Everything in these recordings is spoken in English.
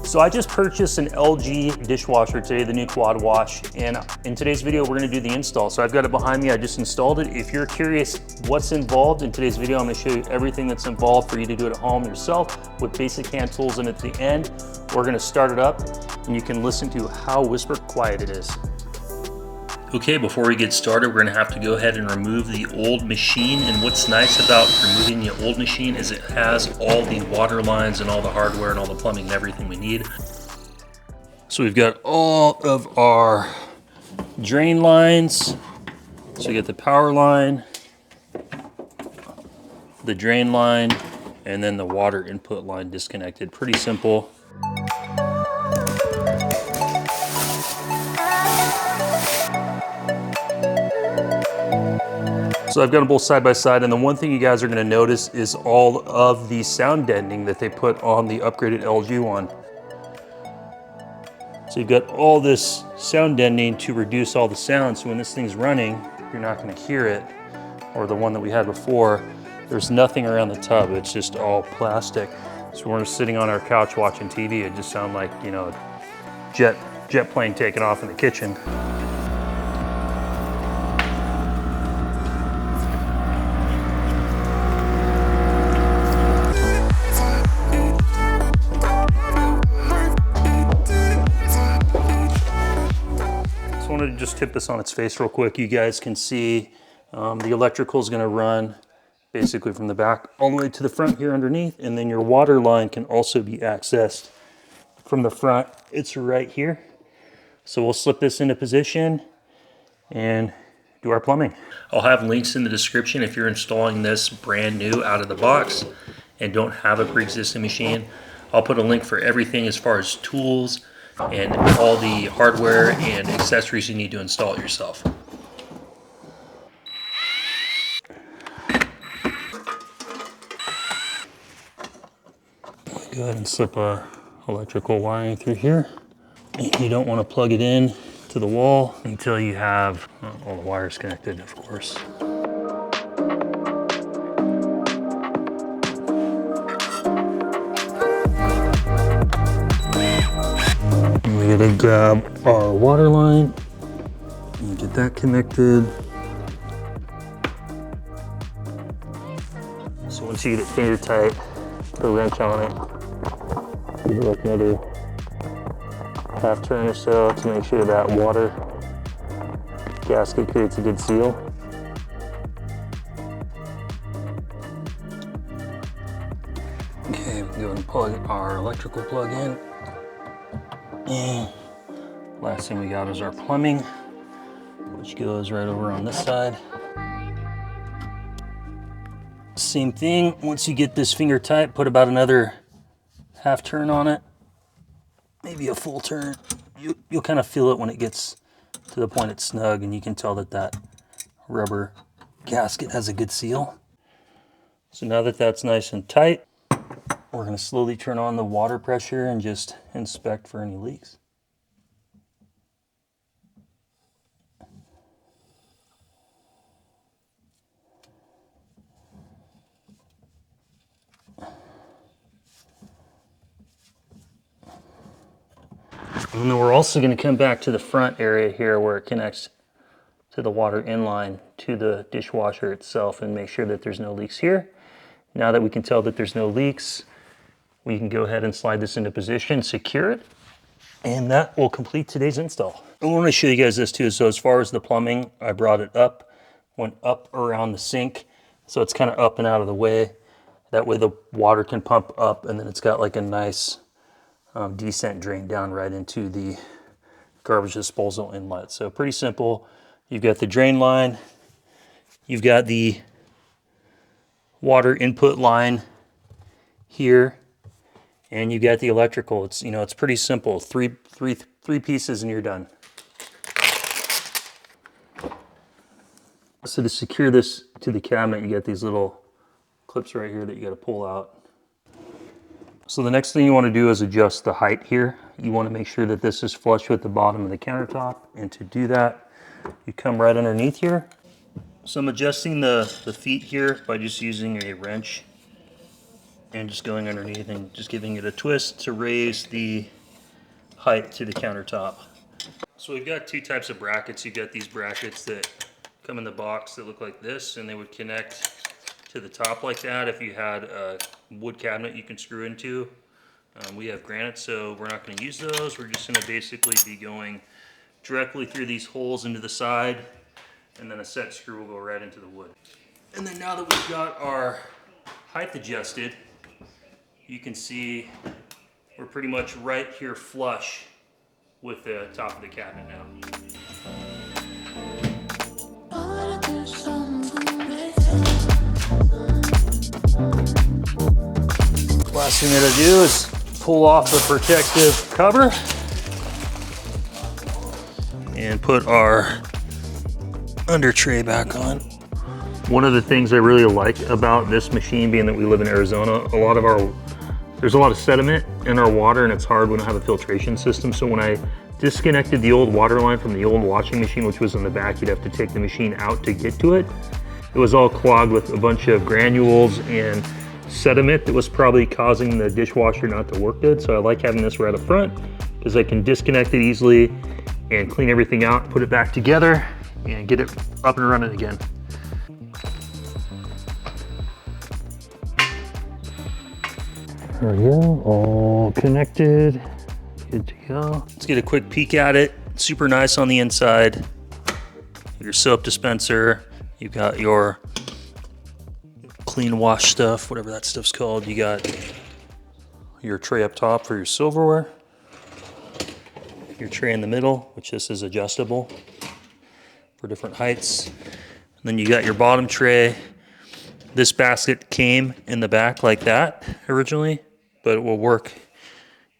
So I just purchased an LG dishwasher today, the new QuadWash, and in today's video we're going to do the install. So I've got it behind me, I just installed it. If you're curious what's involved in today's video, I'm going to show you everything that's involved for you to do it at home yourself with basic hand tools. And at the end, we're going to start it up and you can listen to how whisper quiet it is. Okay, before we get started, we're gonna have to go ahead and remove the old machine. And what's nice about removing the old machine is it has all the water lines and all the hardware and all the plumbing and everything we need. So we've got all of our drain lines. So we get the power line, the drain line, and then the water input line disconnected. Pretty simple. So I've got them both side by side, and the one thing you guys are gonna notice is all of the sound deadening that they put on the upgraded LG one. So you've got all this sound deadening to reduce all the sound, so when this thing's running, you're not gonna hear it. Or the one that we had before, there's nothing around the tub, it's just all plastic. So when we're sitting on our couch watching TV, it just sounds like, you know, a jet plane taking off in the kitchen. To just tip this on its face real quick. You guys can see the electrical is going to run basically from the back all the way to the front here underneath, and then your water line can also be accessed from the front. It's right here. So we'll slip this into position and do our plumbing. I'll have links in the description if you're installing this brand new out of the box and don't have a pre-existing machine. I'll put a link for everything as far as tools and all the hardware and accessories you need to install it yourself. Go ahead and slip our electrical wiring through here. You don't want to plug it in to the wall until you have all the wires connected, of course. We're gonna grab our water line and get that connected. So once you get it finger tight, put a wrench on it. Give it like another half turn or so to make sure that water gasket creates a good seal. Okay, we can go ahead and plug our electrical plug in. And last thing we got is our plumbing, which goes right over on this side. Same thing, once you get this finger tight, put about another half turn on it, maybe a full turn. You'll kind of feel it when it gets to the point it's snug, and you can tell that that rubber gasket has a good seal. So now that that's nice and tight, we're going to slowly turn on the water pressure and just inspect for any leaks. And then we're also going to come back to the front area here where it connects to the water inline to the dishwasher itself and make sure that there's no leaks here. Now that we can tell that there's no leaks, we can go ahead and slide this into position, secure it, and that will complete today's install. I want to show you guys this too. So as far as the plumbing, I brought it up, went up around the sink, so it's kind of up and out of the way. That way the water can pump up, and then it's got like a nice descent drain down right into the garbage disposal inlet. So pretty simple. You've got the drain line, you've got the water input line here, and you got the electrical. It's, you know, it's pretty simple. Three pieces and you're done. So to secure this to the cabinet, you got these little clips right here that you got to pull out. So the next thing you want to do is adjust the height here. You want to make sure that this is flush with the bottom of the countertop, and to do that, you come right underneath here. So I'm adjusting the feet here by just using a wrench and just going underneath and just giving it a twist to raise the height to the countertop. So we've got two types of brackets. You've got these brackets that come in the box that look like this, and they would connect to the top like that if you had a wood cabinet you can screw into. We have granite, so we're not going to use those. We're just going to basically be going directly through these holes into the side, and then a set screw will go right into the wood. And then now that we've got our height adjusted, you can see we're pretty much right here flush with the top of the cabinet now. Last thing that I do is pull off the protective cover and put our under tray back on. One of the things I really like about this machine, being that we live in Arizona, there's a lot of sediment in our water, and it's hard when I have a filtration system. So when I disconnected the old water line from the old washing machine, which was in the back, you'd have to take the machine out to get to it. It was all clogged with a bunch of granules and sediment that was probably causing the dishwasher not to work good. So I like having this right up front because I can disconnect it easily and clean everything out, put it back together, and get it up and running again. There we go, all connected, good to go. Let's get a quick peek at it. Super nice on the inside. Your soap dispenser, you've got your clean wash stuff, whatever that stuff's called. You got your tray up top for your silverware, your tray in the middle, which this is adjustable for different heights. And then you got your bottom tray. This basket came in the back like that originally, but it will work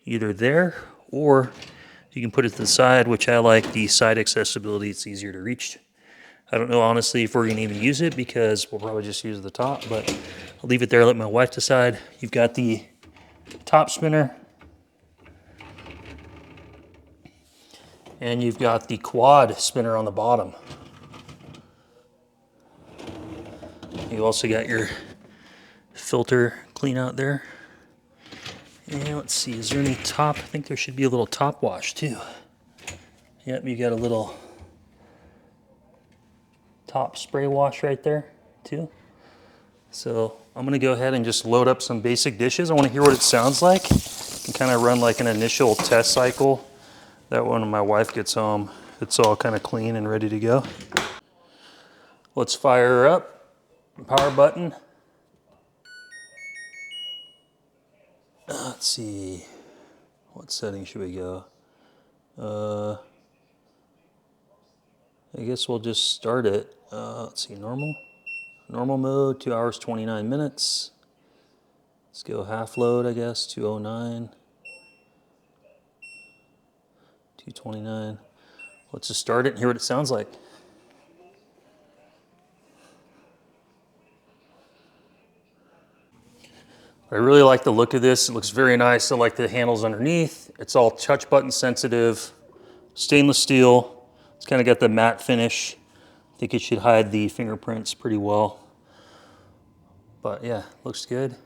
either there or you can put it to the side, which I like the side accessibility. It's easier to reach. I don't know honestly if we're gonna even use it because we'll probably just use the top, but I'll leave it there, let my wife decide. You've got the top spinner, and you've got the quad spinner on the bottom. You also got your filter clean out there. And let's see, is there any top? I think there should be a little top wash too. Yep, you got a little top spray wash right there too. So I'm gonna go ahead and just load up some basic dishes. I wanna hear what it sounds like. And kind of run like an initial test cycle. That when my wife gets home, it's all kind of clean and ready to go. Let's fire her up. Power button. Let's see, what setting should we go? I guess we'll just start it. Let's see, normal mode, 2 hours, 29 minutes. Let's go half load, I guess, 209, 229. Let's just start it and hear what it sounds like. I really like the look of this. It looks very nice. I like the handles underneath. It's all touch button sensitive, stainless steel. It's kind of got the matte finish. I think it should hide the fingerprints pretty well. But yeah, looks good.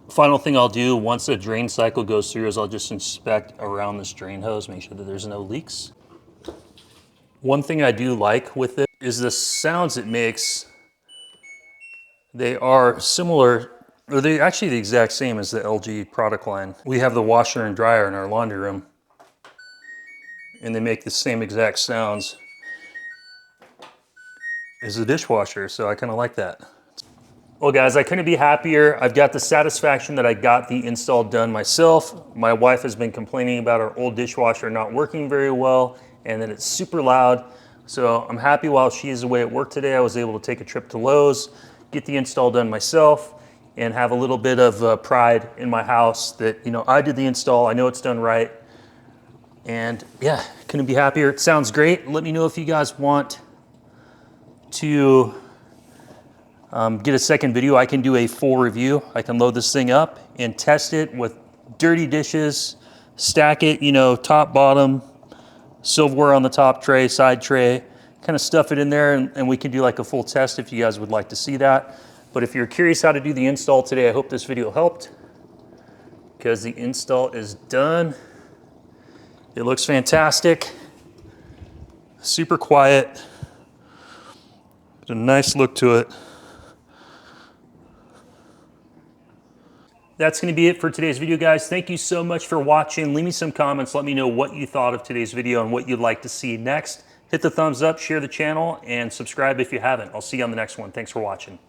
Final thing I'll do once the drain cycle goes through is I'll just inspect around this drain hose, make sure that there's no leaks. One thing I do like with it is the sounds it makes. They are similar, or they're actually the exact same as the LG product line. We have the washer and dryer in our laundry room, and they make the same exact sounds as the dishwasher, so I kind of like that. Well guys, I couldn't be happier. I've got the satisfaction that I got the install done myself. My wife has been complaining about our old dishwasher not working very well and that it's super loud. So I'm happy while she is away at work today, I was able to take a trip to Lowe's, get the install done myself, and have a little bit of pride in my house that, you know, I did the install, I know it's done right. And yeah, couldn't be happier. It sounds great. Let me know if you guys want to get a second video. I can do a full review. I can load this thing up and test it with dirty dishes, stack it, you know, top, bottom, silverware on the top tray, side tray, kind of stuff it in there, and we can do like a full test if you guys would like to see that. But if you're curious how to do the install today, I hope this video helped, because the install is done. It looks fantastic, super quiet, a nice look to it. That's going to be it for today's video, guys. Thank you so much for watching. Leave me some comments. Let me know what you thought of today's video and what you'd like to see next. Hit the thumbs up, share the channel, and subscribe if you haven't. I'll see you on the next one. Thanks for watching.